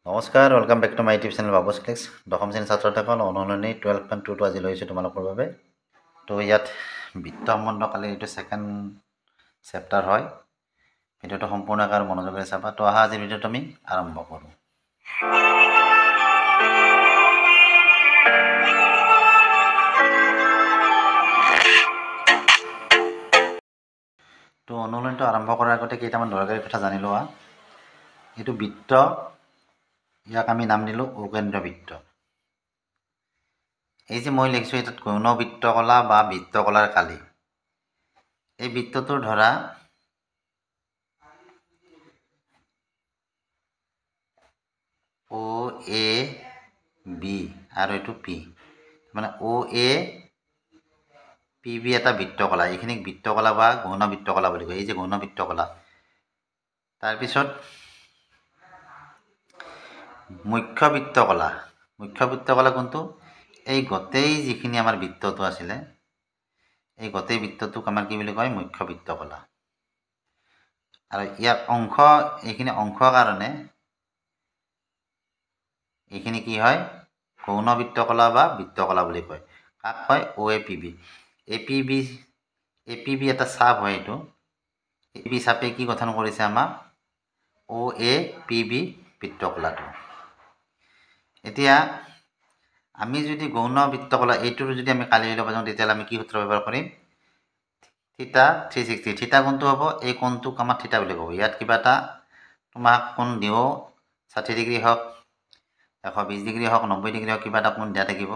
নমস্কাৰ, welcome back to my YouTube channel Babu's clicks. দশম শ্ৰেণীৰ ছাত্ৰসকল অনুশীলনী 12.2 আজি লৈছোঁ তোমালোকৰ বাবে। তো ইয়াত বিত্ত সম্বন্ধ কালি এইটো ছেকেণ্ড চেপ্টাৰ হয়। ভিডিঅ'টো সম্পূৰ্ণকৈ আৰু মনোযোগেৰে চাবা। তো অহা আজিৰ ভিডিঅ'টো আমি আৰম্ভ কৰোঁ। তো অনুশীলনীটো আৰম্ভ কৰাৰ আগতে কেইটামান দৰকাৰী কথা জানি লোৱা। এইটো বৃত্ত, ইয়াক আমি নাম দিলোঁ অকেন্দ্ৰ বৃত্ত। এই যে মই লিখিছোঁ এটাত গৌণ বৃত্তকলা বা বৃত্তকলাৰ কালি। এই বৃত্তটোৰ ধৰা অ' এ বি আৰু এইটো পি, মানে অ' এ পি বি এটা বৃত্তকলা। এইখিনিক বৃত্তকলা বা গৌণ বৃত্তকলা বুলি কয়। এই যে গৌণ বৃত্তকলা, তাৰপিছত মুখ্য বৃত্তকলা। মুখ্য বৃত্তকলা কোনটো? এই গোটেই যিখিনি আমাৰ বৃত্তটো আছিলে, এই গোটেই বৃত্তটোক আমাৰ কি বুলি কয়? মুখ্য বৃত্তকলা। আৰু ইয়াৰ অংশ, এইখিনি অংশৰ কাৰণে এইখিনি কি হয়? গৌণ বৃত্তকলা বা বৃত্তকলা বুলি কয়। কাক কয়? O' A P B. A P B এটা চাপ হয়। এইটো এ পি বি চাপে কি গঠন কৰিছে? আমাক অ' এ পি বি বৃত্তকলাটো। এতিয়া আমি যদি গৌণ বৃত্তকলা এইটোৰ যদি আমি কালি ল'ব যাওঁ, তেতিয়াহ'লে আমি কি সূত্ৰ ব্যৱহাৰ কৰিম? থিটা 360। থিটা কোনটো হ'ব? এই কোণটোক আমাৰ থিটা বুলি ক'ব। ইয়াত কিবা এটা তোমাক কোণ দিওঁ, 60 ডিগ্ৰী হওক, 120 ডিগ্ৰী হওক, 90 ডিগ্ৰী হওক, কিবা এটা কোণ দিয়া থাকিব।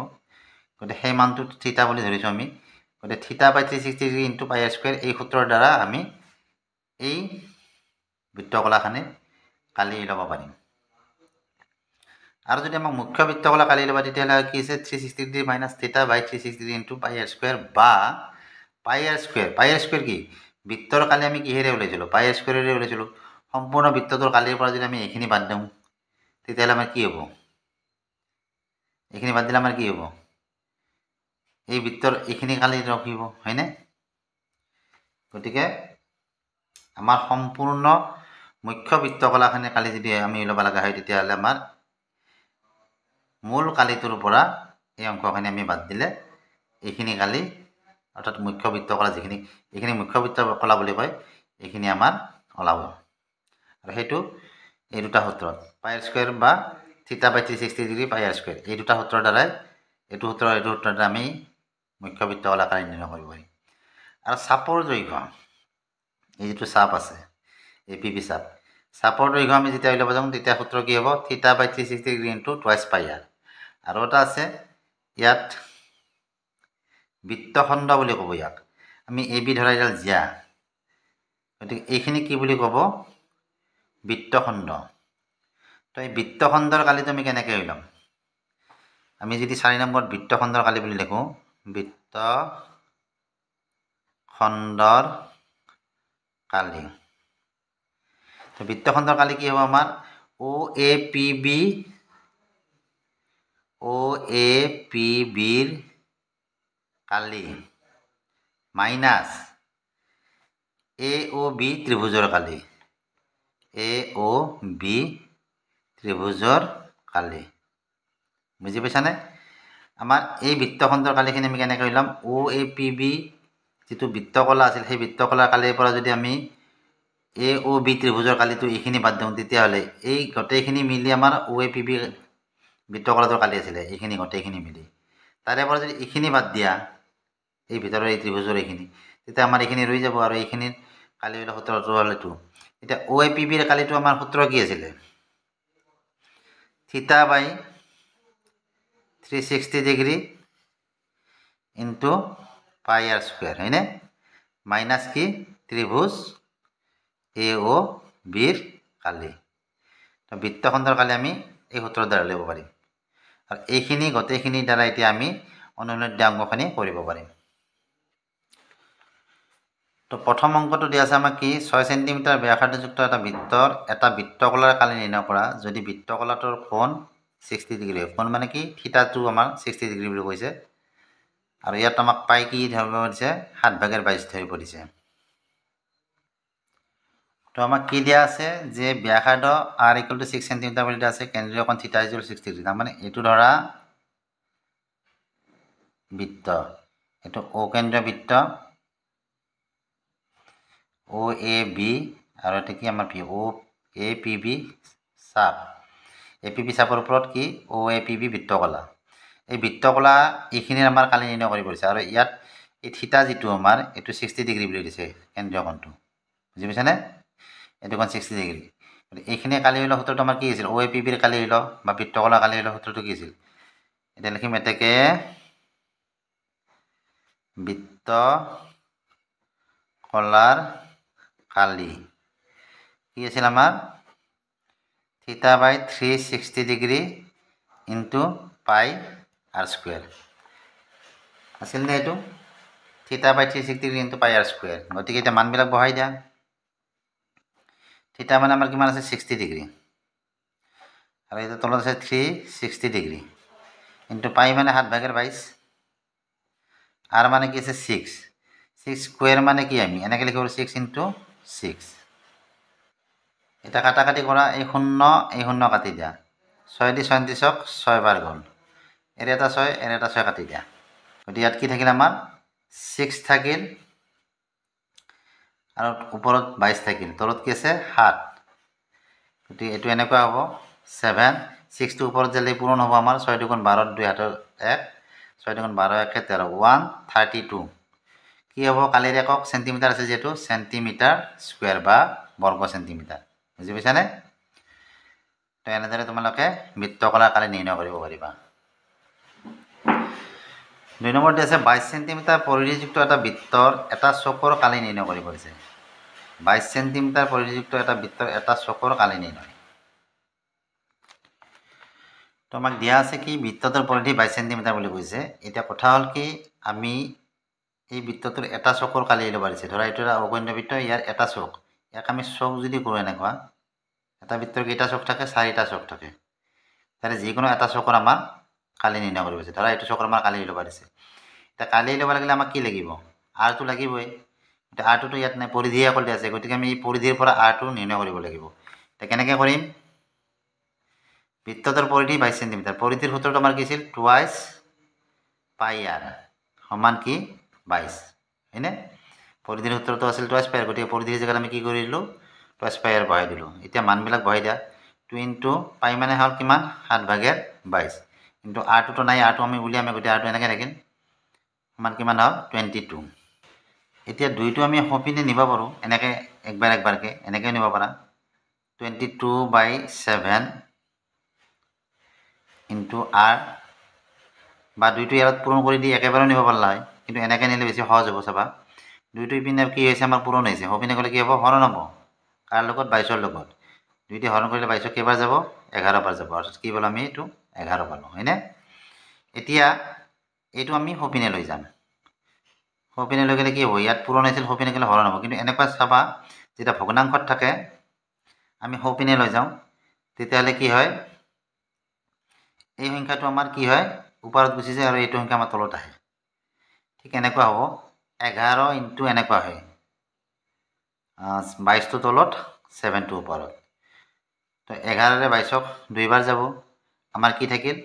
গতিকে সেই মানটো থিটা বুলি ধৰিছোঁ আমি। গতিকে থিটা বাই 360 ডিগ্ৰী ইনটু পাই আৰ স্কুৱেৰ, এই সূত্ৰৰ দ্বাৰা আমি এই বৃত্তকলাখিনি কালি ল'ব পাৰিম। আৰু যদি আমাক মুখ্য বৃত্তকলা কালি ল'বা, তেতিয়াহ'লে কি আছে? 360 ডিগ্ৰী মাইনাছ থিটা বাই 360 ডিগ্ৰী ইনটু পাই আৰ স্কুৱেৰ, বা পাই আৰ স্কুৱেৰ। পাই আৰ স্কুৱেৰ কি? বৃত্তৰ কালি আমি কিহেৰে ওলাইছিলোঁ? পাই আৰ স্কুৱেৰেৰে ওলাইছিলোঁ। সম্পূৰ্ণ বৃত্তটোৰ কালিৰ পৰা যদি আমি এইখিনি বাদ দিওঁ, তেতিয়াহ'লে আমাৰ কি হ'ব? এইখিনি বাদ দিলে আমাৰ কি হ'ব? এই বৃত্তৰ এইখিনি কালি ৰখিব, হয়নে? গতিকে আমাৰ সম্পূৰ্ণ মুখ্য বৃত্তকলাখিনি কালি যদি আমি ল'ব লগা হয়, তেতিয়াহ'লে আমাৰ মূল কালিটোৰ পৰা এই অংশখিনি আমি বাদ দিলে এইখিনি কালি, অৰ্থাৎ মুখ্য বৃত্তকলা যিখিনি, এইখিনি মুখ্য বৃত্তকলা বুলি কয়, এইখিনি আমাৰ ওলাব। আৰু সেইটো এই দুটা সূত্ৰত, পাই আৰ স্কুৱেৰ বা থিটা বাই 360 ডিগ্ৰী পাই আৰ স্কুৱেৰ, এই দুটা সূত্ৰৰ দ্বাৰাই, এইটো সূত্ৰৰ দ্বাৰা আমি মুখ্য বৃত্তকলা কালি নিৰ্ণয় কৰিব পাৰিম। আৰু চাপৰ দৈৰ্ঘ্য, এই যিটো চাপ আছে এ পি বি চাপ, চাপৰ দৈৰ্ঘ্য আমি যেতিয়া উলিয়াব যাওঁ, তেতিয়া সূত্ৰ কি হ'ব? থিটা বাই 360 ডিগ্ৰী ইনটু টুৱাইছ পাই আৰ। আৰু এটা আছে ইয়াত বৃত্তখণ্ড বুলি ক'ব ইয়াক। আমি এ বি ধৰা এডাল জিয়া, গতিকে এইখিনি কি বুলি ক'ব? বৃত্তখণ্ড। তো এই বৃত্তখণ্ডৰ কালিটো আমি কেনেকৈ উলিয়াম? আমি যদি 4 নম্বৰত বৃত্তখণ্ডৰ কালি বুলি লিখোঁ, বৃত্তখণ্ডৰ কালি, তো বৃত্তখণ্ডৰ কালি কি হ'ব আমাৰ? O' A P B, O' A P বিৰ কালি মাইনাছ এ অ' বি ত্ৰিভুজৰ কালি। এ অ' বি ত্ৰিভুজৰ কালি। বুজি পাইছানে? আমাৰ এই বৃত্তখণ্ডৰ কালিখিনি আমি কেনেকৈ ওলাম? অ' এ পি বি যিটো বৃত্তকলা আছিল, সেই বৃত্তকলাৰ কালিৰ পৰা যদি আমি এ অ' বি ত্ৰিভুজৰ কালিটো এইখিনি বাদ দিওঁ, তেতিয়াহ'লে এই গোটেইখিনি মিলি আমাৰ অ' এ পি বি বৃত্তকলাটোৰ কালি আছিলে, এইখিনি গোটেইখিনি মিলি। তাৰে পৰা যদি এইখিনি বাদ দিয়া, এই ভিতৰৰ এই ত্ৰিভুজৰ এইখিনি, তেতিয়া আমাৰ এইখিনি ৰৈ যাব। আৰু এইখিনিৰ কালি হ'লে সূত্ৰটো হ'ল এইটো। এতিয়া অ' এ পি বিৰ কালিটো আমাৰ সূত্ৰ কি আছিলে? থিটা বাই 360 ডিগ্ৰী ইনটু পাই আৰ স্কুৱেৰ, হয়নে? মাইনাছ কি? ত্ৰিভুজ এ অ' বিৰ কালি। বৃত্তখণ্ডৰ কালি আমি এই সূত্ৰৰ দ্বাৰা ল'ব পাৰিম। আৰু এইখিনি গোটেইখিনিৰ দ্বাৰা এতিয়া আমি অনুশীলনত দিয়া অংকখিনি কৰিব পাৰিম। তো প্ৰথম অংকটো দিয়া আছে আমাক কি? 6 চেণ্টিমিটাৰ ব্যাসাৰ্ধযুক্ত এটা বৃত্তৰ এটা বৃত্তকলাৰ কালি নিৰ্ণয় কৰা যদি বৃত্তকলাটোৰ কোণ 60 ডিগ্ৰী হয়। কোণ মানে কি? থিটাটো আমাৰ 60 ডিগ্ৰী বুলি কৈছে। আৰু ইয়াত আমাক পাই কি ধৰিব দিছে? 7/22 ধৰিব দিছে। তো আমাক কি দিয়া আছে যে ব্যাসাৰ্ধ r = 6 সেন্টিমিটাৰ বুলি দিয়া আছে কেন্দ্ৰীয় কোণ θ = 60 ডিগ্ৰী তাৰ মানে এটো ধৰা বৃত্ত এটো ও কেন্দ্ৰীয় বৃত্ত OAB আৰু এটা কি আমাৰ APB চাপ APB চাপৰ ওপৰত কি OAPB বৃত্তকলা এই বৃত্তকলা এইখিনিৰ আমাৰ কালি নিৰ্ণয় কৰি পৰিছে আৰু ইয়াত এই থিতা যেটো আমাৰ এটো 60 ডিগ্ৰী বুলি দিছে কেন্দ্ৰীয় কোণটো বুজি পাইছানে এটো কোণ 60 ডিগ্ৰী এইখিনি কালি হলো সূত্ৰটো আমাৰ কি আছিল OAPB ৰ কালি হলো বা বৃত্তকলা কালি হলো সূত্ৰটো কি আছিল এটা লিখিম এটাকে বৃত্তকলাৰ কালি কি আছিল আমাৰ theta by 360 degree into pi r square আছিল নে এটো theta by 360 degree into pi r square গতিকে এটা মানবিলাক বহাই দিয়া থিতা মানে আমাৰ কিমান আছে 60 ডিগ্ৰী আৰু এটা তলত আছে 360 ডিগ্ৰী ইনটু পাই মানে 7/22 r মানে কি আছে 6 স্কয়ার মানে কি আমি এনেকে লিখিব 6 ইনটু 6 এটা কাটাকাটি কৰা এই শূন্য কাটি দিয়া 6 দি 37ক 6 বাৰ গল এৰ এটা 6 কাটি দিয়া গতি ইয়াত কি থাকিল আমাৰ 6 থাকিল আৰু ওপৰত 22 থাকিল তলত কি আছে 7 গতি এটো এনেকুৱা হ'ব 7 6 টো ওপৰত জলে পূৰণ হ'ব আমাৰ 6 2 12 2 হাতৰ 1 6 2 12 1 13 132 কি হ'ব কালিৰ একক সেন্টিমিটাৰ আছে যেটো সেন্টিমিটাৰ স্কয়াৰ বা বৰ্গ সেন্টিমিটাৰ বুজি পাইছানে তো এনেদৰে তোমালোকে বৃত্তকলাৰ কালি নিৰ্ণয় কৰিব পাৰিবা 2 নম্বৰতে আছে 22 সেন্টিমিটাৰ পৰিধিযুক্ত এটা বৃত্তৰ এটা চকৰ কালি নিৰ্ণয় কৰিব আছে 22 সেন্টিমিটাৰ পৰিধিযুক্ত এটা বৃত্তৰ এটা চকৰ কালি নিৰ্ণয় তোমাক দিয়া আছে কি বৃত্তটোৰ পৰিধি 22 সেন্টিমিটাৰ বুলি কৈছে এটা কথা হল কি আমি এই বৃত্তটোৰ এটা চকৰ কালি ল'ব পাৰিছে ধৰা এটা অগণ্য বৃত্ত ইয়াৰ এটা চক ইয়াক আমি চক যদি কৰো এনেকুৱা এটা বৃত্তৰ কেইটা চক থাকে 4টা চক থাকে তাৰে যিকোনো এটা চকৰ আমাৰ কালি নিৰ্ণয় কৰিব আছে ধৰা এইটো চকৰ আমাৰ কালি ল'ব পাৰিছে এটা কালি ল'ব লাগিলে আমাক কি লাগিব r টো লাগিবই এটা r টো ইয়াত নাই পৰিধিয়ে অকল দিয়া আছে গতিকে আমি এই পৰিধিৰ পৰা r টো নিৰ্ণয় কৰিব লাগিব এটা কেনেকৈ কৰিম বৃত্তটোৰ পৰিধি 22 সেন্টিমিটাৰ পৰিধিৰ সূত্ৰটো আমাৰ কি আছিল টুৱাইস পাই r সমান কি 22 হয়নে পৰিধিৰ সূত্ৰটো আছিল টুৱাইস পাই r গতিকে পৰিধিৰ জায়গাত আমি কি কৰিলো টুৱাইস পাই r বহাই দিলো এতিয়া মানবিলাক বহাই দিয়া 2 ইনটু পাই মানে হল কিমান 7/22 কিন্তু r টো নাই r টো আমি উলিয়াম গতি r টো এনেকৈ থাকিল সমান কিমান হল 22 এতিয়া 2 টো আমি হপিনে নিবা পাৰো এনেকৈ একবাৰকে এনেকৈ নিবা পাৰা 22/7 ইনটু r বা 2 টো ইয়াত পূৰণ কৰি দি একেবাৰে নিব পাৰলা হয় কিন্তু এনেকৈ নিলে বেছি সহজ হ'ব চাবা 2 টো ইপিনে কি হৈছে আমাৰ পূৰণ হৈছে হপিনে গলে কি হ'ব হৰণ হ'ব কাৰ লগত 22 ৰ লগত 2 টি হৰণ কৰিলে 22 কেইবাৰ যাব 11 বাৰ যাব অৰ্থাৎ কি বল আমি এটো 11 পালো হয়নে এতিয়া এটো আমি হপিনে লৈ যাম হপিনে লৈ গলে কি হ'ব ইয়াত পূৰণ হৈছিল হপিনে গলে হৰণ হ'ব কিন্তু এনেকুৱা চাবা যেটা ভগ্নাংশত থাকে আমি হপিনে লৈ যাও তেতিয়ালে কি হয় এই সংখ্যাটো আমাৰ কি হয় ওপৰত গুচি যায় আৰু এইটো সংখ্যা আমাৰ তলত আহে ঠিক এনেকুৱা হ'ব 11 ইনটু এনেকুৱা হয় 22 টো তলত 7 টো ওপৰত তো 11 ৰে 22ক দুইবাৰ যাব আমাৰ কি থাকিল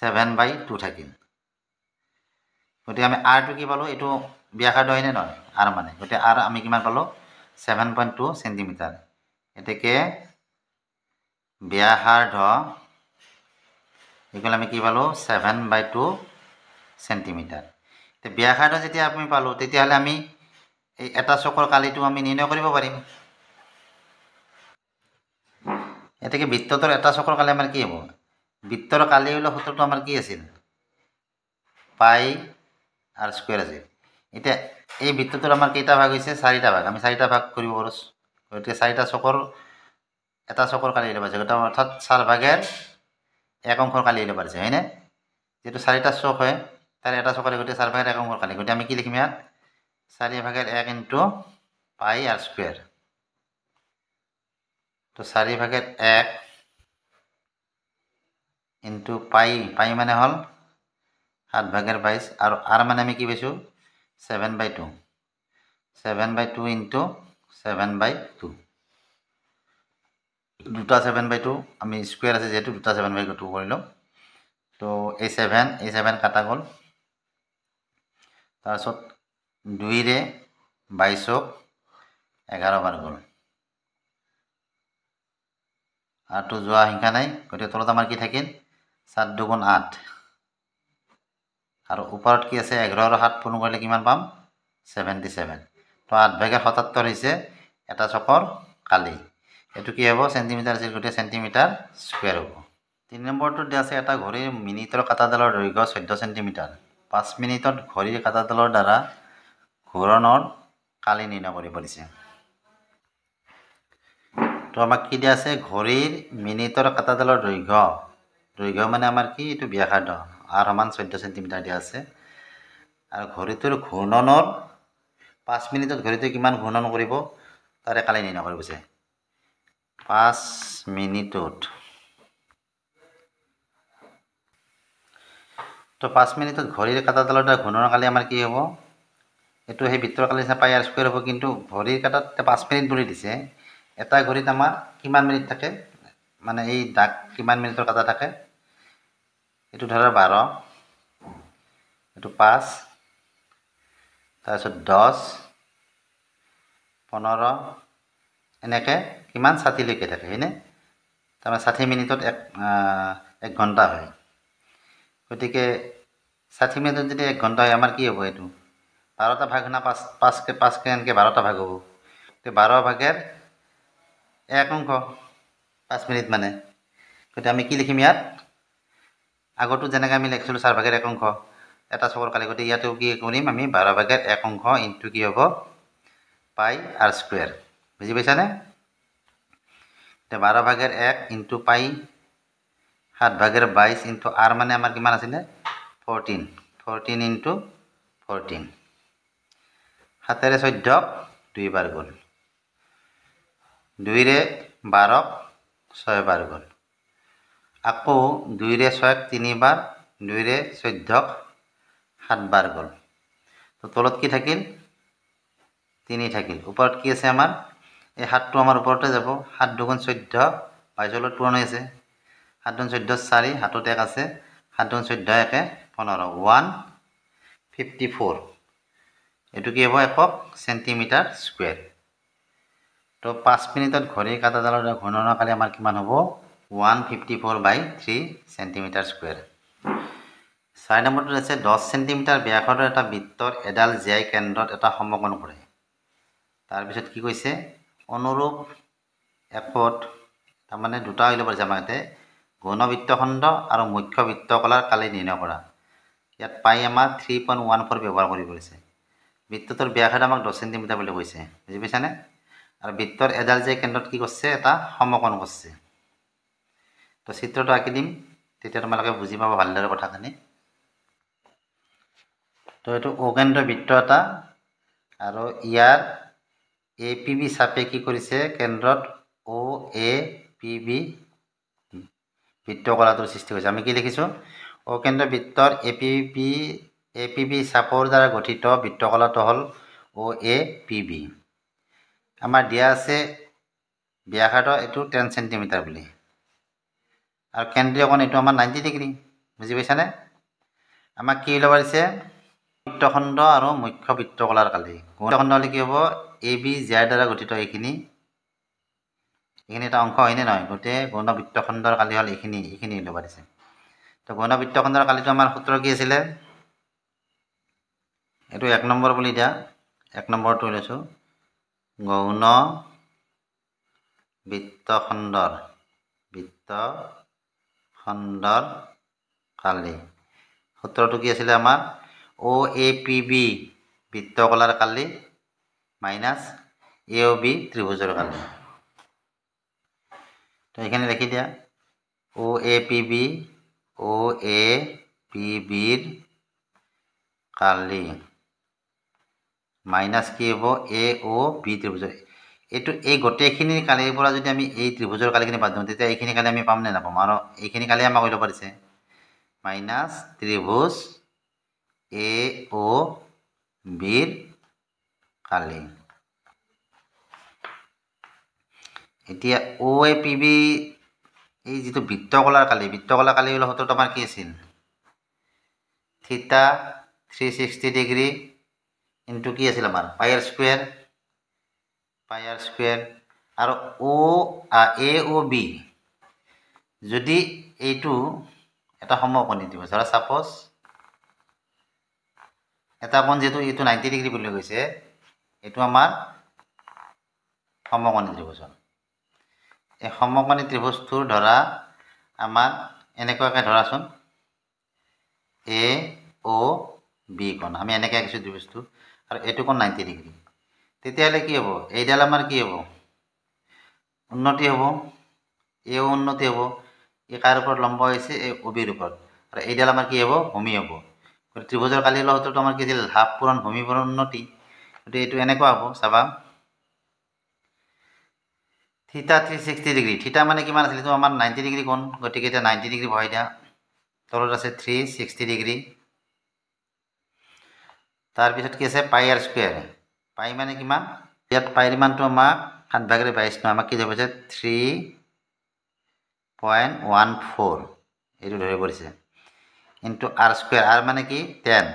7/2 থাকিল গতি আমি r টো কি পালো এটো ব্যাসাৰ্ধ হয়নে নহয় r মানে গতি r আমি কিমান পালো 7.2 সেন্টিমিটাৰ এটাকে ব্যাসাৰ্ধ এগুলো আমি কি পালো 7/2 সেন্টিমিটাৰ তে ব্যাসাৰ্ধ যেতিয়া আমি পালো তেতিয়া হলে আমি এই এটা চকৰ কালিটো আমি নিৰ্ণয় কৰিব পাৰিম এটাকে বৃত্তটোৰ এটা চকৰ কালি আমাৰ কি হ'ব বৃত্তৰ কালি হলো সূত্ৰটো আমাৰ কি আছিল পাই r স্কয়াৰ আছে এটা এই বৃত্তটোৰ আমাৰ কেইটা ভাগ হৈছে 4টা ভাগ আমি 4টা ভাগ কৰিব পাৰো গতিকে 4টা চকৰ এটা চকৰ কালি ল'ব আছে অৰ্থাৎ 4/1 অংশৰ কালি ল'ব আছে হয়নে যেটো 4টা চক হয় তাৰ এটা চকৰ গতি 4/1 অংশৰ কালি গতি আমি কি লিখিম ইয়াত 4/1 ইনটু পাই r স্কয়ার তো 4/1 ইনটু পাই মানে হল 7/22 আৰু r মানে আমি কি পাইছো 7/2 ইনটু 7/2 দুটা 7/2 আমি স্কুৱেৰ আছে যেহেতু দুটা 7/2 কৰিলোঁ তো এই 7 কাটা গ'ল তাৰপিছত 2ৰে 22ক 11 বাৰ গ'ল আৰটো যোৱা সংখ্যা নাই গতিকে তলত আমাৰ কি থাকিল 7 2 8 আৰু ওপৰত কি আছে 11 আৰু 7 পূৰণ কৰিলে কিমান পাম 77 তো 8/77 হৈছে এটা চকৰ কালি এটো কি হ'ব সেন্টিমিটাৰ আছিল গতিকে সেন্টিমিটাৰ স্কুৱেৰ হ'ব 3 নম্বৰটো দিয়া আছে এটা ঘড়ীৰ মিনিটৰ কাটাডালৰ দৈৰ্ঘ্য 14 সেন্টিমিটাৰ 5 মিনিটত ঘড়ীৰ কাটাডালৰ দ্বাৰা ঘূৰণৰ কালি নিৰ্ণয় কৰিব দিছে তো আমাক কি দিয়া আছে ঘড়ীৰ মিনিটৰ কাটাডালৰ দৈৰ্ঘ্য মানে আমাৰ কি এটো ব্যাসাৰ্ধ r সমান 14 সেন্টিমিটাৰ দিয়া আছে আৰু ঘড়ীটোৰ ঘূৰ্ণনৰ 5 মিনিটত ঘড়ীটোৱে কিমান ঘূৰ্ণন কৰিব তাৰে কালি নিৰ্ণয় কৰিব দিছে 5 মিনিটত তো 5 মিনিটত ঘড়ীৰ কাটাডালৰ দ্বাৰা ঘূৰ্ণনৰ কালি আমাৰ কি হ'ব এটো সেই বৃত্তৰ কালি হিচাপে পাই r স্কুৱেৰ হ'ব কিন্তু ঘড়ীৰ কাটাত 5 মিনিট বুলি দিছে এটা ঘড়ীত আমাৰ কিমান মিনিট থাকে মানে এই দাগ কিমান মিনিটৰ কাটা থাকে এটো ধৰা 12 এটো 5 তাৰপিছত 10 15 এনেকে কিমান 60 লৈকে থাকে হয়নে তাৰমানে 60 মিনিটত এক ঘণ্টা হয় গতিকে 60 মিনিটত যদি 1 ঘণ্টা হয় আমাৰ কি হ'ব এটো 12টা ভাগ না 5 কে এনেকে 12টা ভাগ হ'ব তে 12 ভাগের 1 অংশ 5 মিনিট মানে গতিকে আমি কি লিখিম ইয়াত আগতো যেনেকৈ আমি লিখিছিলোঁ 4/1 অংশ এটা চকৰ কালি গতিকে ইয়াতেও কি কৰিম আমি 12/1 অংশ ইনটু কি হ'ব পাই r স্কুৱেৰ বুজি পাইছানে তে 12/1 ইনটু পাই 7/22 ইনটু r মানে আমাৰ কিমান আছিলে 14 ইনটু 14 7ৰে 14 2 বাৰ গ'ল 2ৰে 12 6 বাৰ গ'ল আকৌ 2ৰে 6 3 বাৰ 2ৰে 14 7 বাৰ গ'ল তো তলত কি থাকিল 3 থাকিল ওপৰত কি আছে আমাৰ এই 7টো আমাৰ ওপৰতে যাব 7 2 14 22 পূৰণ হৈ আছে 7 2 14 4 হাতত 1 আছে 7 2 14 1 15 154 এটো কি হ'ব একক সেন্টিমিটাৰ স্কুৱেৰ তো 5 মিনিটত ঘড়ীৰ কাটাডালৰ ঘূৰ্ণনৰ কালি আমাৰ কিমান হ'ব 154/3 সেন্টিমিটাৰ স্কুৱেৰ 4 নম্বৰটো আছে 10 সেন্টিমিটাৰ ব্যাসাৰ্ধৰ এটা বৃত্তৰ এডাল জিআই কেন্দ্ৰত এটা সমকোণ কৰে তাৰ পিছত কি কৈছে অনুৰূপ একত তাৰমানে দুটা হৈ ল'ব জামাতে ঘন বৃত্তখণ্ড আৰু মুখ্য বৃত্তকলাৰ কালি নিৰ্ণয় কৰা ইয়াত পাই আমাৰ 3.14 ব্যৱহাৰ কৰি কৰিছে বৃত্তটোৰ ব্যাসাৰ্ধ আমাক 10 সেন্টিমিটাৰ বুলি কৈছে বুজি পাইছানে আৰু বৃত্তৰ এডাল জিআই কেন্দ্ৰত কি কৰিছে এটা সমকোণ কৰিছে তো চিত্ৰটো আঁকি দিম তেতিয়া তোমালোকে বুজি পাবা ভালদৰে কথাখিনি তো এটো অকেন্দ্ৰ বৃত্ত এটা আৰু ইয়াৰ APB চাপে কি কৰিছে কেন্দ্ৰত OAPB বৃত্তকলাটোৰ সৃষ্টি হৈছে আমি কি লিখিছো অকেন্দ্ৰ বৃত্তৰ APB চাপৰ দ্বাৰা গঠিত বৃত্তকলাটো হল OAPB আমাৰ দিয়া আছে ব্যাসাৰ্ধ এটো 10 সেন্টিমিটাৰ বুলি আৰু কেন্দ্ৰীয় কোণ এটো আমাৰ 90 ডিগ্ৰী বুজি পাইছানে আমাক কি ল'ব দিছে বৃত্তখণ্ড আৰু মুখ্য বৃত্তকলাৰ কালি বৃত্তখণ্ড হলে কি হ'ব AB জিআৰ দ্বাৰা গঠিত এইখিনি এটা অংশ হয়নে নহয় গতে গণ বৃত্তখণ্ডৰ কালি হল এইখিনি ল'ব দিছে তো গণ বৃত্তখণ্ডৰ কালিটো আমাৰ সূত্ৰ কি আছিল এটো 1 নম্বৰ বুলি দিয়া 1 নম্বৰটো লৈছো গৌণ বৃত্তখণ্ডৰ কালি সূত্ৰটো কি আছিল আমাৰ OAPB বৃত্তকলাৰ কালি মাইনাস AOB ত্ৰিভুজৰ কালি তো এখানে লিখি দিয়া OAPB ৰ কালি মাইনাস কি হ'ব AOB ত্ৰিভুজৰ এটো এই গোটেইখিনিৰ কালিৰ পৰা যদি আমি এই ত্ৰিভুজৰ কালিখিনি বাদ দিওঁ তেতিয়া এইখিনি কালি আমি পাম নে নাপাম আৰু এইখিনি কালি আমাক কইলো পাৰিছে মাইনাস ত্ৰিভুজ AOB ৰ কালি এতিয়া OAPB এই যিটো বৃত্তকলাৰ কালি হল হয়তো আমাৰ কি আছিল থিটা 360 ডিগ্ৰী ইনটু কি আছিল আমাৰ পাই r স্কয়াৰ আৰু AOB যদি এইটো এটা সমকোণী দিব ধৰা সাপোজ এটা কোণ যেটো এইটো 90 ডিগ্ৰী বুলি কৈছে এইটো আমাৰ সমকোণী ত্ৰিভুজ এই সমকোণী ত্ৰিভুজটোৰ ধৰা আমাৰ এনেকুৱাকৈ ধৰাচোন AOB কোণ আমি এনেকৈ আঁকিছো ত্ৰিভুজটো আৰু এইটো কোণ 90 ডিগ্ৰী তেতিয়াহলে কি হ'ব এইডাল আমাৰ কি হ'ব উন্নতি হ'ব এও উন্নতি হ'ব এই কাৰ ওপৰত লম্ব হৈছে এই OBৰ ওপৰত আৰু এইডাল আমাৰ কি হ'ব ভূমি হ'ব ত্ৰিভুজৰ কালি লহটো আমাৰ কি আছিল হাফ পূৰণ ভূমি পূৰণ উন্নতি গতিকে এইটো এনেকুৱা হ'ব চাবা থিটা 360 ডিগ্ৰী থিটা মানে কিমান আছিল এইটো আমাৰ 90 ডিগ্ৰী কোণ গতিকে এটা 90 ডিগ্ৰী বহাই দিয়া তলত আছে 360 ডিগ্ৰী তাৰ পিছত কি আছে পাই r স্কয়াৰ পাই মানে কিমান ইয়াত পাইৰ মানটো আমাক 7/22 ন আমাক কি দিব আছে 3.14 এইটো ধৰি পৰিছে ইনটু r স্কয়াৰ r মানে কি 10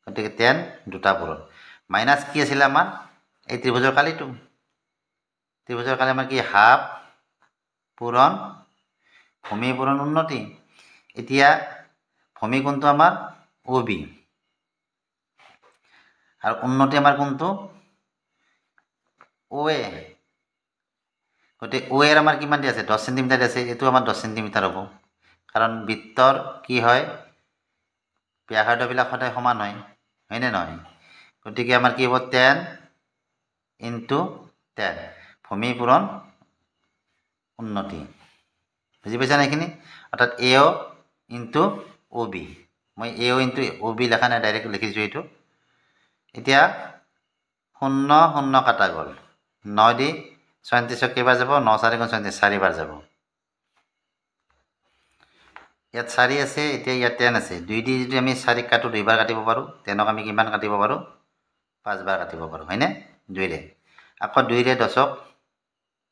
গতিকে 10 দুটা পূৰণ মাইনাস কি আছিল আমাৰ এই ত্ৰিভুজৰ কালিটো ত্রিভুজের কালে আমার কি হাফ পূরণ ভূমি পূরণ উন্নতি এতিয়া ভূমি কোণটো আমার OB আর উন্নতি আমার কোণটো OA গতি OA এর আমার কিমান দি আছে 10 সেন্টিমিটার আছে এটো আমার 10 সেন্টিমিটার হবো কারণ বৃত্তর কি হয় ব্যাসার্ধবিলাক সদায় সমান হয় হয়নে নহয় গতিকে আমার কি হবো 10 ইনটু 10 ভূমি পূরণ উন্নতি বুঝি পাইছা না এখানে অর্থাৎ AO ইনটু OB মই AO ইনটু OB লেখা নাই ডাইরেক্ট লিখিছো এটো এতিয়া 0 0 কাটা গল 9 দি 37 কেইবাৰ যাব 9 4 37 4 বাৰ যাব ইয়াত 4 আছে এতিয়া ইয়াত 10 আছে 2 দি যদি আমি 4 কাটো 2 বাৰ কাটিব পাৰো 10ক আমি কিমান কাটিব পাৰো 5 বাৰ কাটিব পাৰো হয়নে 2 ৰে আকৌ 2 ৰে 10ক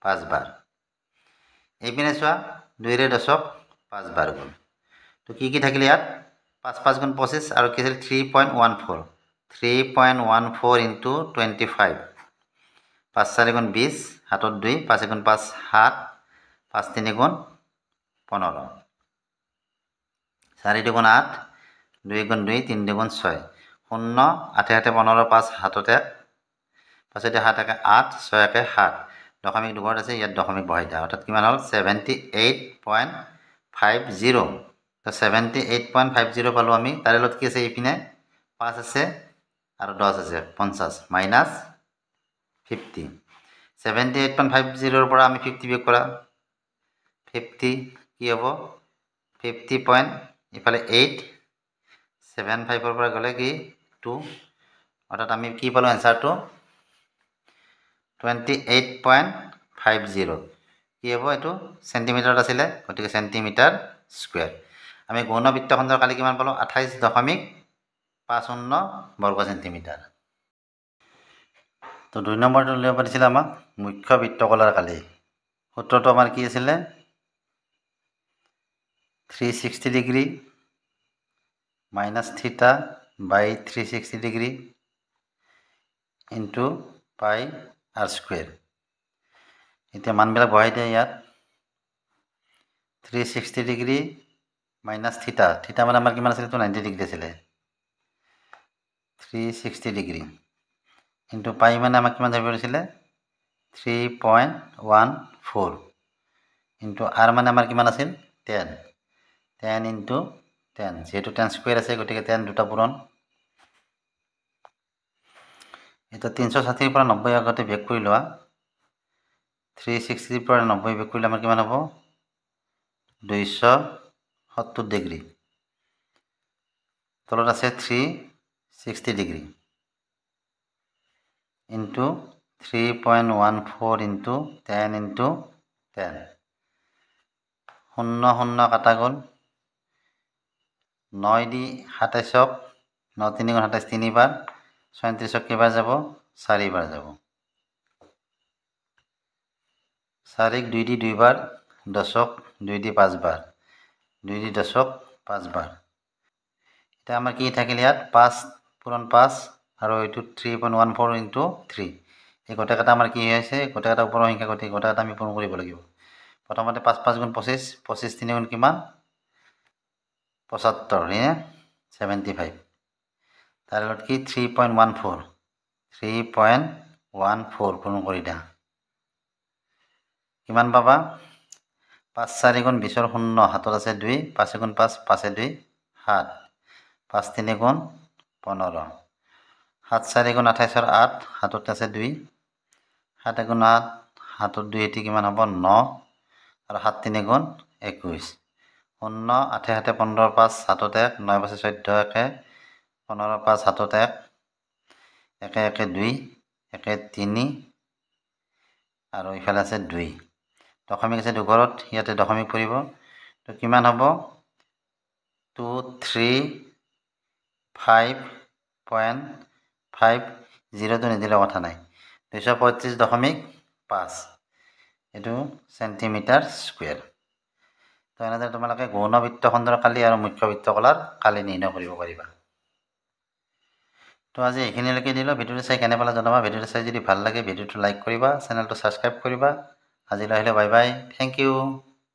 5 বাৰ এইপিনে চোৱা 2 ৰে 10ক 5 বাৰ গল তো কি থাকিলে ইয়াত 5 5 গুণ 25 আৰু কি আছিল 3.14 3.14 ইনটু 25 5 4 গুণ 20 হাতত 2 5 গুণ 5 7 5 3 গুণ 15 4 2 গুণ 8 2 গুণ 2 3 2 গুণ 6 0 8 8 15 5 হাততে 5 7 8 6 7 দশমিক দুঘৰত আছে ইয়াত দশমিক বহাই দিয়া অৰ্থাৎ কিমান হল 78.50 তো 78.50 পালো আমি তাৰে লগত কি আছে এইপিনে 5 আছে আৰু 10 আছে 50 মাইনাস 50 78.50 ৰ পৰা আমি 50 বিয়োগ কৰা 50 কি হ'ব 50 পইণ্ট ইফালে 8 75 ৰ পৰা গলে কি 2 অৰ্থাৎ আমি কি পালো আনসাৰটো 28.50 কি হ'ব এটো সেন্টিমিটাৰ আছিলে গতিকে সেন্টিমিটাৰ স্কয়াৰ আমি গৌণ বৃত্তখণ্ডৰ কালি কিমান পালো 28.50 বৰ্গ সেন্টিমিটাৰ তো 2 নম্বৰটো উলিয়াব পাৰিছিল আমাক মুখ্য বৃত্তকলাৰ কালি সূত্ৰটো আমাৰ কি আছিলে 360 ডিগ্ৰী মাইনাস থিটা বাই 360 degree into pi r square এতিয়া মানবিলাক বহাই দিয়া ইয়াত 360 ডিগ্ৰী মাইনাস থিটা থিটা মানে আমাৰ কিমান আছিল তো 90 ডিগ্ৰী আছিল 360 ডিগ্ৰী ইনটু পাই মানে আমাক কিমান ধৰিব দিছিলে 3.14 ইনটু r মানে আমাৰ কিমান আছিল 10 10 ইনটু 10 যেহেতু 10 স্কয়াৰ আছে গতিকে 10 দুটা পূৰণ এটা 360 ৰ পৰা 90 আগতে বিয়োগ কৰি লোৱা 360 ৰ পৰা 90 বিয়োগ কৰিলে আমাৰ কিমান হ'ব 270 ডিগ্ৰী তলত আছে 360 ডিগ্ৰী ইনটু 3.14 ইনটু 10 ইনটু 10 0 0 কাটা গল 9 দি 27ক 9 3 গুণ 27 3 বাৰ 37ক কেইবাৰ যাব 4 বাৰ যাব 4ক 2 দি 2 বাৰ 10ক 2 দি 5 বাৰ 2 দি 10ক 5 বাৰ এটা আমাৰ কি থাকিল ইয়াত 5 পূৰণ 5 আৰু এইটো 3.14 ইনটু 3 এই গোটেইকেইটা আমাৰ কি হৈছে গোটেইকেইটা ওপৰৰ সংখ্যা গোটেইকেইটা আমি পূৰণ কৰিব লাগিব প্ৰথমতে 5 5 গুণ 25 25 3 গুণ কিমান 75 হে 75 তাৰ লগত কি 3.14 পূৰণ কৰি দিয়া কিমান পাবা 5 4 গুণ 20 0 হাতত আছে 2 5 গুণ 5 5 2 7 5 3 গুণ 15 7 4 গুণ 28 8 হাতত আছে 2 7 গুণ 8 হাতত 2 এটি কিমান হ'ব 9 আৰু 7 3 গুণ 21 0 8 7 15 5 হাতত 1 9 5 14 1 15 5 হাতত 1 1 1 2 1 3 আৰু ইফালে আছে 2 দশমিক আছে দুঘৰত ইয়াতে দশমিক পৰিব তো কিমান হ'ব 235.50 তো নিদিলে কথা নাই 235.5 এইটো সেন্টিমিটাৰ স্কুৱেৰ তো এনেদৰে তোমালোকে গৌণ বৃত্তখণ্ডৰ কালি আৰু মুখ্য বৃত্তকলাৰ কালি নিৰ্ণয় কৰিব পাৰিবা তো আজি এইখিনিলৈকে দিলোঁ ভিডিঅ'টো চাই কেনে পালা জনাবা ভিডিঅ'টো চাই যদি ভাল লাগে ভিডিঅ'টো লাইক কৰিবা চেনেলটো ছাবস্ক্ৰাইব কৰিবা আজিলৈ আহিলে বাই বাই থেংক ইউ